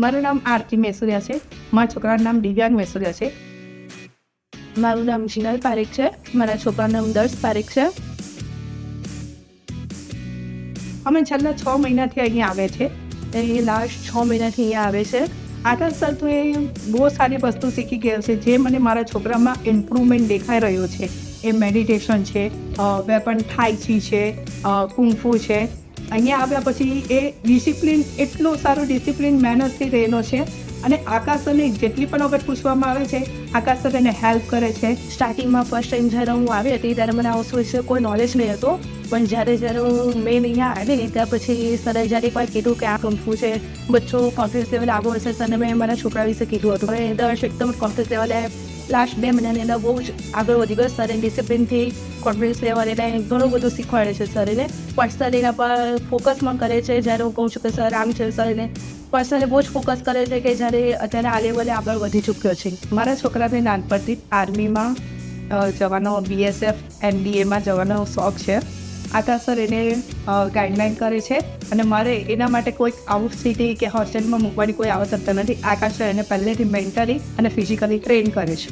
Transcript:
મારું નામ આરતી મેસુરિયા છે. મારા છોકરાનું નામ દિવ્યાંગ મેસુરિયા છે. મારું નામ જીનલ પારેખ છે. મારા છોકરાનું નામ દર્શ પારેખ છે. અમે છેલ્લા 6 મહિનાથી અહીંયા આવે છે. એ લાસ્ટ 6 મહિનાથી અહીંયા આવે છે. આકાશ સર તો એ બહુ સારી વસ્તુ શીખી ગયો છે, જે મને મારા છોકરામાં ઇમ્પ્રુવમેન્ટ દેખાઈ રહ્યો છે. એ મેડિટેશન છે, વેપન થાઈ ચી છે, કુંફુ છે. અહીંયા આવ્યા પછી એ ડિસિપ્લિન, એટલો સારો ડિસિપ્લિન મહેનતથી રહેલો છે. અને આકાશ સરને જેટલી પણ વખત પૂછવામાં આવે છે, આકાશ સર એને હેલ્પ કરે છે. સ્ટાર્ટિંગમાં ફર્સ્ટ ટાઈમ જ્યારે હું આવી હતી ત્યારે મને આ વસ્તુ વિશે કોઈ નોલેજ નહીં હતો, પણ જ્યારે હું મેન અહીંયા આવી ત્યાં પછી સરે જ્યારે એકવાર કીધું કે આ કુંફુ છે, બચ્ચો કોન્ફિડન્સ લેવલ આગળ વધશે. સરને મેં મારા છોકરા વિશે કીધું હતું. અને દર્શ એકદમ કોન્ફિડન્સ લેવલે લાસ્ટ 2 મહિનાની અંદર બહુ જ આગળ વધી ગયો. સર ડિસિપ્લિનથી કોન્ફિડન્સ લેવલ એને ઘણું બધું શીખવાડે છે. સર એને પર્સનલ એના પર ફોકસમાં કરે છે. જ્યારે હું કહું છું કે સર આમ છે, સર એને પર્સનલી બહુ જ ફોકસ કરે છે કે જ્યારે અત્યારે આ લેવલે આગળ વધી ચૂક્યો છે. મારા છોકરાને નાનપણથી આર્મીમાં જવાનો, BSF NDAમાં જવાનો શોખ છે. આકાશ સર એને ગાઈડલાઈન કરે છે અને મારે એના માટે કોઈ આઉટ સિટી કે હોસ્ટેલમાં મૂકવાની કોઈ આવશ્યકતા નથી. આકાશ સર એને પહેલેથી મેન્ટલી અને ફિઝિકલી ટ્રેન કરે છે.